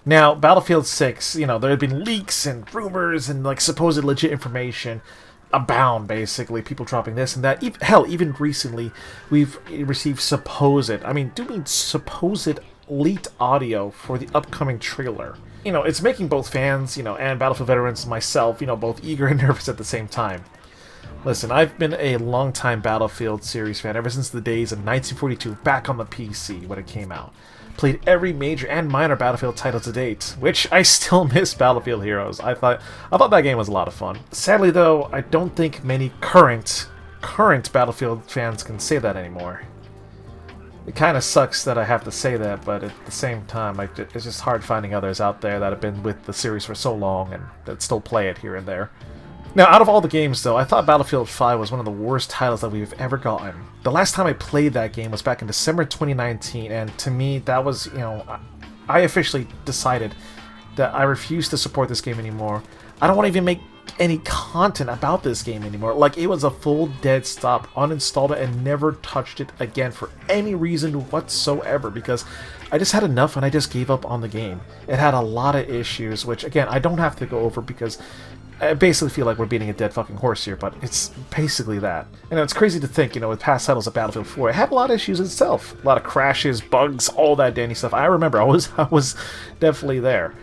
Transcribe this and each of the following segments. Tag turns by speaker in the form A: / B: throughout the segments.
A: Now, Battlefield 6, there had been leaks and rumors and like supposed legit information abound, basically. People dropping this and that. Hell, even recently, we've received do mean supposed leaked audio for the upcoming trailer. It's making both fans, and Battlefield veterans, myself, both eager and nervous at the same time. Listen, I've been a long-time Battlefield series fan ever since the days of 1942, back on the PC when it came out. Played every major and minor Battlefield title to date, which I still miss Battlefield Heroes. I thought that game was a lot of fun. Sadly, though, I don't think many current Battlefield fans can say that anymore. It kind of sucks that I have to say that, but at the same time, it's just hard finding others out there that have been with the series for so long and that still play it here and there. Now, out of all the games, though, I thought Battlefield 5 was one of the worst titles that we've ever gotten. The last time I played that game was back in December 2019, and to me, that was, I officially decided that I refuse to support this game anymore. I don't want to even make any content about this game anymore. Like, it was a full dead stop, uninstalled it, and never touched it again for any reason whatsoever, because I just had enough and I just gave up on the game. It had a lot of issues, which, again, I don't have to go over because I basically feel like we're beating a dead fucking horse here, but it's basically that. It's crazy to think, with past titles of Battlefield 4, it had a lot of issues itself. A lot of crashes, bugs, all that dandy stuff. I remember, I was definitely there.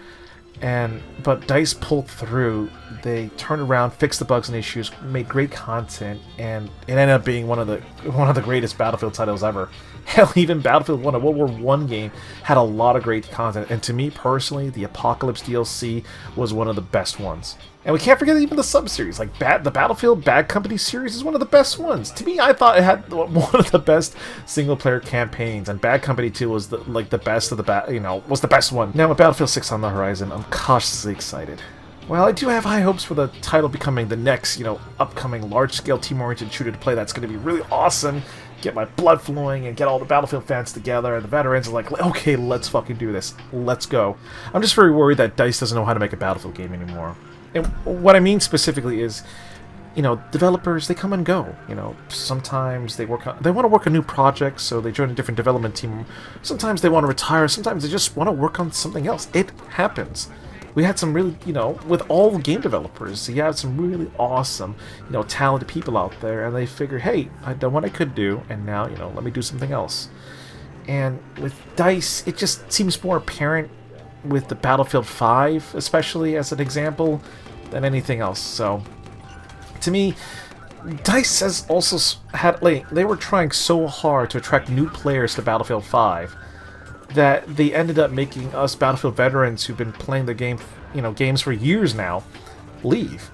A: But DICE pulled through. They turned around, fixed the bugs and issues, made great content, and it ended up being one of the greatest Battlefield titles ever. Hell, even Battlefield 1, a World War 1 game, had a lot of great content, and to me personally, the Apocalypse DLC was one of the best ones. And we can't forget even the sub-series, like the Battlefield Bad Company series is one of the best ones. To me, I thought it had one of the best single-player campaigns, and Bad Company 2 was the best of the was the best one. Now with Battlefield 6 on the horizon, I'm cautiously excited. Well, I do have high hopes for the title becoming the next, upcoming large-scale team-oriented shooter to play that's going to be really awesome, get my blood flowing, and get all the Battlefield fans together, and the veterans are like, okay, let's fucking do this. Let's go. I'm just very worried that DICE doesn't know how to make a Battlefield game anymore. And what I mean specifically is, developers, they come and go. Sometimes they want to work on new projects, so they join a different development team. Sometimes they want to retire. Sometimes they just want to work on something else. It happens. We had some really, with all game developers, you have some really awesome, talented people out there, and they figure, hey, I've done what I could do, and now, let me do something else. And with DICE, it just seems more apparent with the Battlefield 5, especially as an example, than anything else. So, to me, DICE has also had, they were trying so hard to attract new players to Battlefield 5 that they ended up making us Battlefield veterans who've been playing the game, games for years now, leave.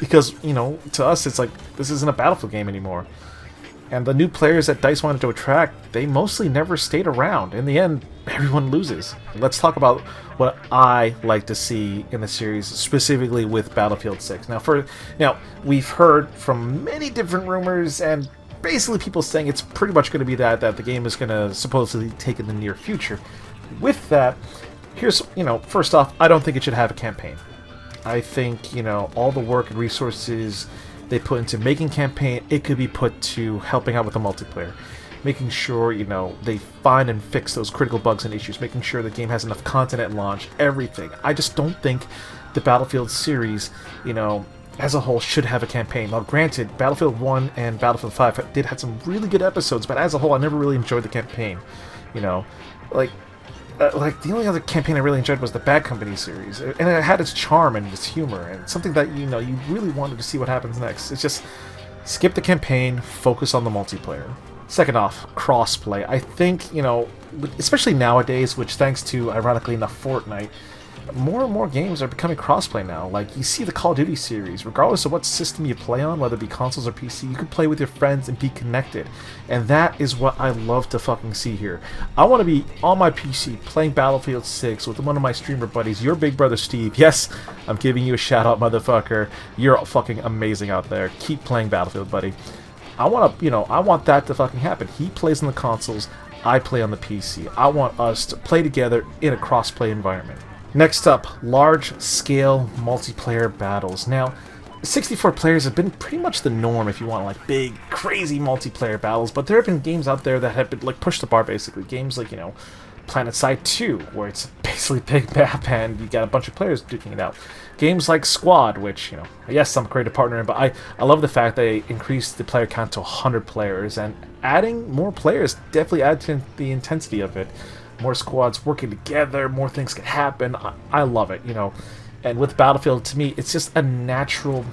A: Because, to us, it's like, this isn't a Battlefield game anymore. And the new players that DICE wanted to attract, they mostly never stayed around. In the end, everyone loses. Let's talk about what I like to see in the series, specifically with Battlefield 6. Now, we've heard from many different rumors, and basically people saying it's pretty much going to be that the game is going to supposedly take in the near future. With that, here's, first off, I don't think it should have a campaign. I think, all the work and resources they put into making campaign, it could be put to helping out with the multiplayer. Making sure, they find and fix those critical bugs and issues. Making sure the game has enough content at launch. Everything. I just don't think the Battlefield series, as a whole, should have a campaign. Now, granted, Battlefield 1 and Battlefield 5 did have some really good episodes, but as a whole, I never really enjoyed the campaign. The only other campaign I really enjoyed was the Bad Company series, and it had its charm and its humor, and something that, you really wanted to see what happens next. It's just, skip the campaign, focus on the multiplayer. Second off, crossplay. I think, especially nowadays, which thanks to, ironically enough, Fortnite, more and more games are becoming crossplay now. Like, you see the Call of Duty series, regardless of what system you play on, whether it be consoles or PC, you can play with your friends and be connected. And that is what I love to fucking see here. I want to be on my PC playing Battlefield 6 with one of my streamer buddies, YourBigBrotherSteve. Yes, I'm giving you a shout out, motherfucker. You're fucking amazing out there. Keep playing Battlefield, buddy. I want that to fucking happen. He plays on the consoles, I play on the PC. I want us to play together in a cross-play environment. Next up, large-scale multiplayer battles. Now, 64 players have been pretty much the norm if you want big, crazy multiplayer battles, but there have been games out there that have been pushed the bar basically. Games like, PlanetSide 2, where it's basically a big map and you got a bunch of players duking it out. Games like Squad, which, you know, yes, I'm a creative partner in, but I love the fact they increased the player count to 100 players, and adding more players definitely adds to the intensity of it. More squads working together, more things can happen. I love it, you know. And with Battlefield, to me, it's just a natural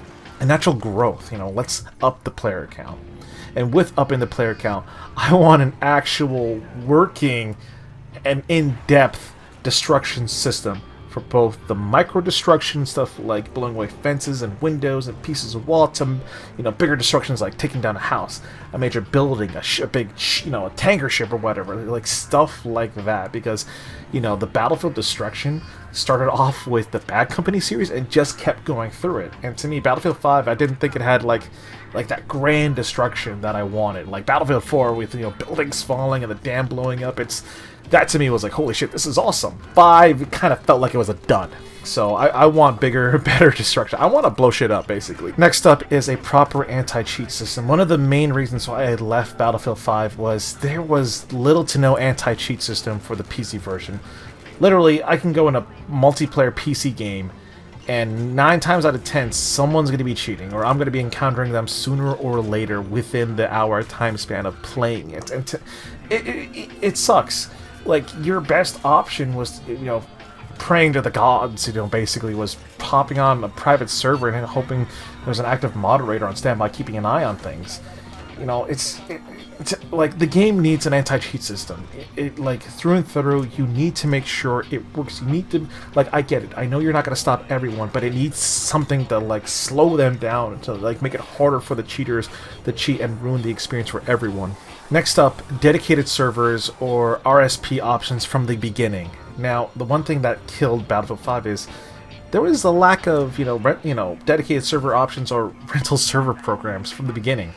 A: growth, you know. Let's up the player count. And with upping the player count, I want an actual working and in-depth destruction system for both the micro destruction stuff like blowing away fences and windows and pieces of wall to, you know, bigger destructions like taking down a house, a major building, a big, you know, a tanker ship or whatever, like stuff like that. Because, you know, the Battlefield destruction started off with the Bad Company series and just kept going through it. And to me, Battlefield 5, I didn't think it had like that grand destruction that I wanted. Like Battlefield 4 with, you know, buildings falling and the dam blowing up. That to me was like, holy shit, this is awesome. 5, it kind of felt like it was a dud. So I want bigger, better destruction. I want to blow shit up, basically. Next up is a proper anti-cheat system. One of the main reasons why I left Battlefield 5 was there was little to no anti-cheat system for the PC version. Literally, I can go in a multiplayer PC game, and 9 times out of 10, someone's going to be cheating, or I'm going to be encountering them sooner or later within the hour time span of playing it. And it sucks. Like, your best option was, you know, praying to the gods, you know, basically, was hopping on a private server and hoping there's an active moderator on standby keeping an eye on things. You know, it's like, the game needs an anti-cheat system. Like, through and through, you need to make sure it works. You need to, like, I get it. I know you're not going to stop everyone, but it needs something to, like, slow them down, to, like, make it harder for the cheaters to cheat and ruin the experience for everyone. Next up, dedicated servers or RSP options from the beginning. Now, the one thing that killed Battlefield 5 is there was a lack of, you know, dedicated server options or rental server programs from the beginning.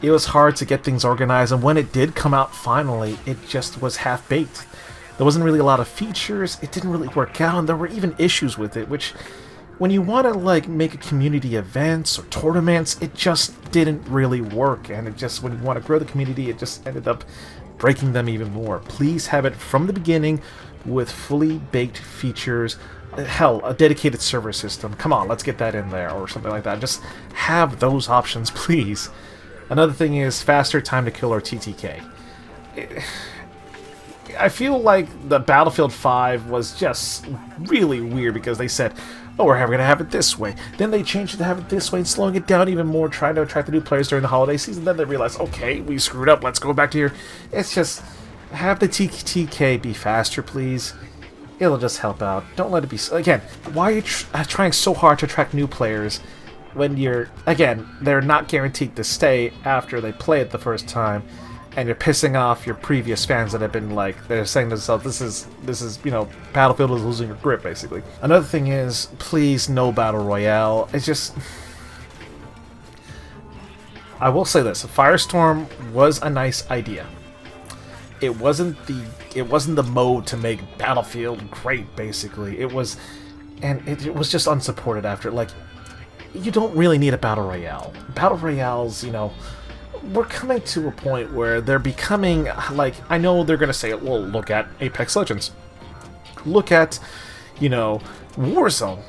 A: It was hard to get things organized, and when it did come out finally, it just was half-baked. There wasn't really a lot of features, it didn't really work out, and there were even issues with it, which, when you want to, like, make a community events or tournaments, it just didn't really work, and it just, when you want to grow the community, it just ended up breaking them even more. Please have it from the beginning with fully baked features. Hell, a dedicated server system. Come on, let's get that in there, or something like that. Just have those options, please. Another thing is faster time to kill, or TTK. I feel like the Battlefield 5 was just really weird because they said, oh, we're going to have it this way. Then they changed it to have it this way and slowing it down even more, trying to attract the new players during the holiday season. Then they realized, okay, we screwed up, let's go back to here. It's just, have the TTK be faster, please. It'll just help out. Don't let it be... Again, why are you trying so hard to attract new players when you're... Again, they're not guaranteed to stay after they play it the first time, and you're pissing off your previous fans that have been like, they're saying to themselves, this is, you know, Battlefield is losing your grip, basically. Another thing is, please, no Battle Royale. It's just... I will say this, Firestorm was a nice idea. It wasn't the mode to make Battlefield great, basically. It was... And it was just unsupported after. Like, you don't really need a Battle Royale. Battle Royales, you know... We're coming to a point where they're becoming, like, I know they're going to say, well, look at Apex Legends. Look at, you know, Warzone.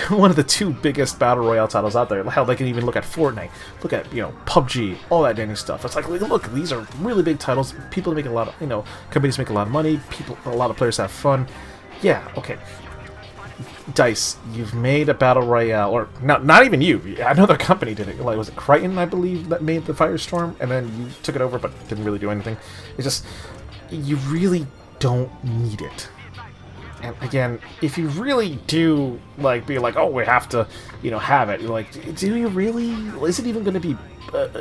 A: One of the 2 biggest Battle Royale titles out there. Hell, they can even look at Fortnite. Look at, you know, PUBG, all that dandy stuff. It's like, look, these are really big titles. People make a lot of, you know, companies make a lot of money. A lot of players have fun. Yeah, okay. DICE, you've made a Battle Royale, or not even you. Another company did it. Like, was it Crichton, I believe, that made the Firestorm, and then you took it over, but didn't really do anything. It's just, you really don't need it. And again, if you really do, like, be like, oh, we have to, you know, have it. You're like, do you really? Is it even going to be?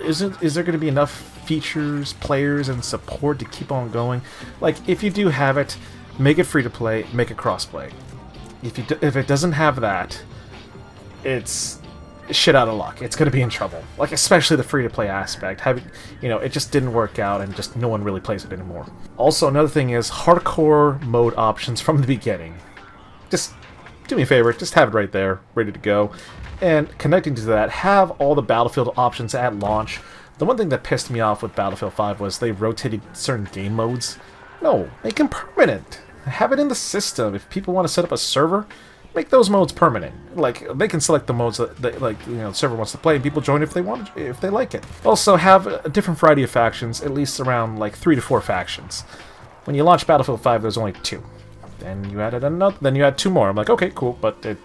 A: Is there going to be enough features, players, and support to keep on going? Like, if you do have it, make it free to play, make it cross-play. If it doesn't have that, it's shit out of luck. It's going to be in trouble. Like, especially the free-to-play aspect. Having, you know, it just didn't work out, and just no one really plays it anymore. Also, another thing is hardcore mode options from the beginning. Just do me a favor, just have it right there, ready to go. And connecting to that, have all the Battlefield options at launch. The one thing that pissed me off with Battlefield 5 was they rotated certain game modes. No, make them permanent. Have it in the system. If people want to set up a server, make those modes permanent. Like, they can select the modes that the server wants to play, and people join if they want, if they like it. Also, have a different variety of factions, at least around like 3 to 4 factions. When you launch Battlefield 5, there's only 2. Then you added another. Then you add 2 more. I'm like, okay, cool, but it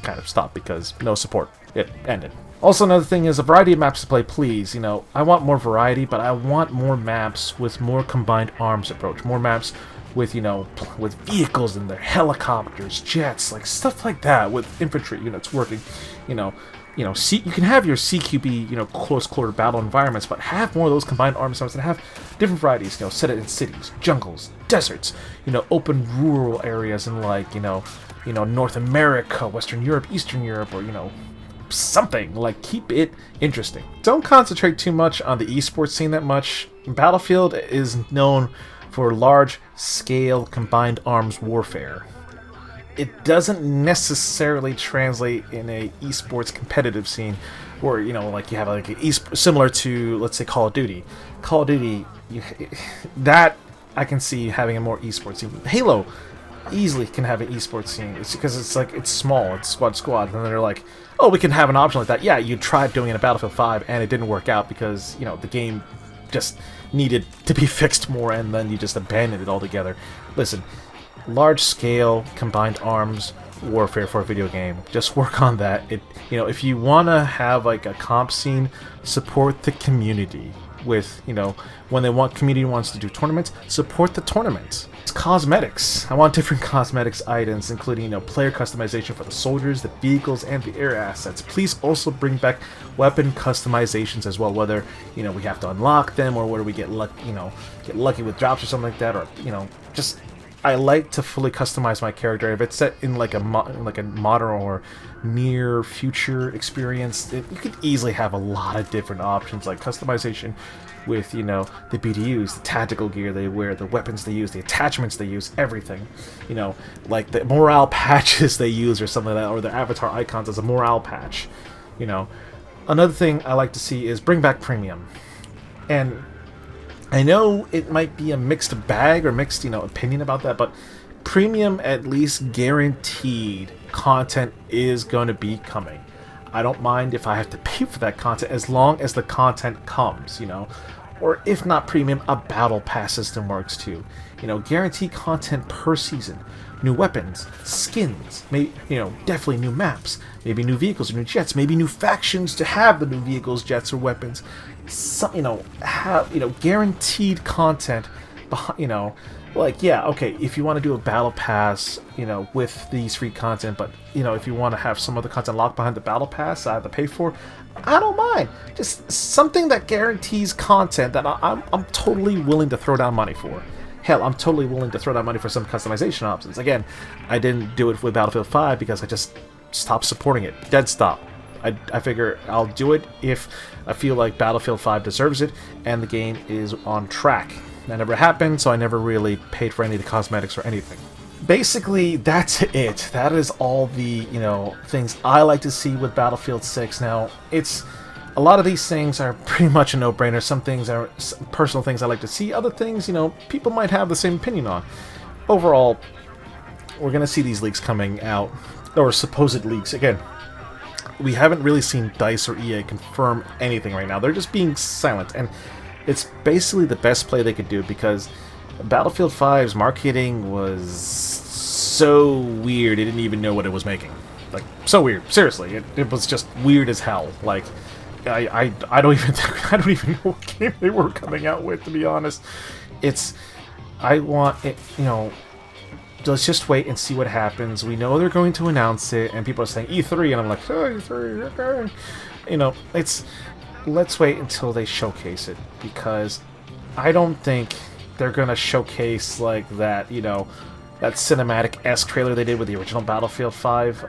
A: kind of stopped because no support. It ended. Also, another thing is a variety of maps to play, please. I want more variety, but I want more maps with more combined arms approach. More maps with, with vehicles in there, helicopters, jets, like stuff like that, with infantry units working. You can have your CQB, close quarter battle environments, but have more of those combined arms and have different varieties. Set it in cities, jungles, deserts. Open rural areas in like North America, Western Europe, Eastern Europe, or something. Like, keep it interesting. Don't concentrate too much on the esports scene that much. Battlefield is known for large-scale combined arms warfare. It doesn't necessarily translate in a esports competitive scene where, like you have like similar to, let's say, Call of Duty. Call of Duty, that I can see having a more esports scene. Halo easily can have an esports scene. It's because it's small, it's squad, and then they're like, oh, we can have an option like that. Yeah, you tried doing it in Battlefield 5 and it didn't work out because, the game just needed to be fixed more, and then you just abandoned it altogether. Listen, large-scale combined arms warfare for a video game, just work on that. If you want to have like a comp scene, support the community with, when community wants to do tournaments, support the tournaments. It's cosmetics. I want different cosmetics items, including, player customization for the soldiers, the vehicles, and the air assets. Please also bring back weapon customizations as well, whether, we have to unlock them or whether we get lucky with drops or something like that, or, just I like to fully customize my character. If it's set in like a modern or near future experience, you could easily have a lot of different options, like customization with, the BDUs, the tactical gear they wear, the weapons they use, the attachments they use, everything. Like the morale patches they use or something like that, or their avatar icons as a morale patch. Another thing I like to see is bring back premium. And I know it might be a mixed bag or mixed, opinion about that, but premium, at least guaranteed content is going to be coming. I don't mind if I have to pay for that content as long as the content comes, Or if not premium, a battle pass system works too. Guaranteed content per season. New weapons, skins, maybe, definitely new maps, maybe new vehicles or new jets, maybe new factions to have the new vehicles, jets, or weapons. Have, guaranteed content behind, like, yeah, okay, if you want to do a battle pass, with these free content, but, if you want to have some other content locked behind the battle pass I have to pay for, I don't mind. Just something that guarantees content that I'm totally willing to throw down money for. Hell, I'm totally willing to throw down money for some customization options. Again, I didn't do it with Battlefield 5 because I just stopped supporting it. Dead stop. I figure I'll do it if I feel like Battlefield 5 deserves it and the game is on track. That never happened, so I never really paid for any of the cosmetics or anything. Basically, that's it. That is all the, things I like to see with Battlefield 6. Now, a lot of these things are pretty much a no-brainer. Some things are personal things I like to see. Other things, people might have the same opinion on. Overall, we're going to see these leaks coming out, or supposed leaks. Again, we haven't really seen DICE or EA confirm anything right now. They're just being silent, and it's basically the best play they could do because Battlefield 5's marketing was so weird, it didn't even know what it was making. Like, so weird. Seriously, it was just weird as hell. Like, I don't even know what game they were coming out with, to be honest. I want it, let's just wait and see what happens. We know they're going to announce it, and people are saying E3, and I'm like, oh, E3, okay. Let's wait until they showcase it, because I don't think they're gonna showcase like that, that cinematic-esque trailer they did with the original Battlefield 5,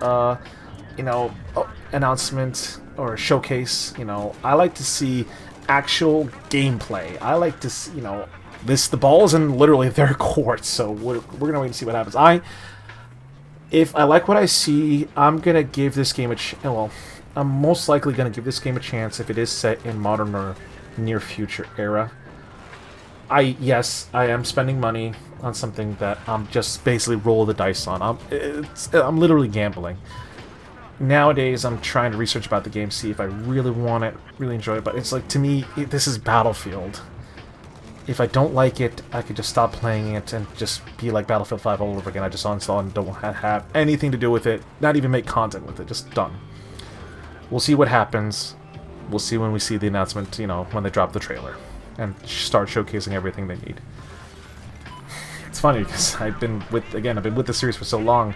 A: announcement or showcase. I like to see actual gameplay. I like to see, the ball's in literally their court, so we're gonna wait and see what happens. If I like what I see, I'm gonna give this game I'm most likely gonna give this game a chance if it is set in modern or near future era. Yes, I am spending money on something that I'm just basically roll the dice on. I'm literally gambling. Nowadays, I'm trying to research about the game, see if I really want it, really enjoy it, but it's like, to me, this is Battlefield. If I don't like it, I could just stop playing it and just be like Battlefield 5 all over again. I just uninstall and don't have anything to do with it, not even make content with it, just done. We'll see what happens. We'll see when we see the announcement, you know, when they drop the trailer and start showcasing everything they need. It's funny because I've been with the series for so long.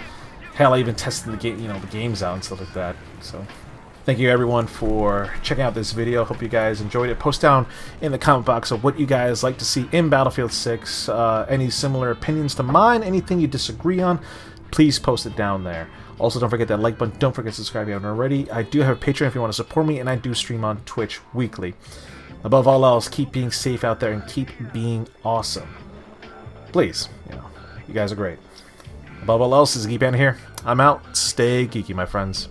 A: Hell, I even tested the game, the games out and stuff like that. So, thank you everyone for checking out this video. Hope you guys enjoyed it. Post down in the comment box of what you guys like to see in Battlefield 6. Any similar opinions to mine, anything you disagree on, please post it down there. Also, don't forget that like button. Don't forget to subscribe if you haven't already. I do have a Patreon if you want to support me, and I do stream on Twitch weekly. Above all else, keep being safe out there and keep being awesome. Please, you guys are great. Above all else, is Geekman here. I'm out. Stay geeky, my friends.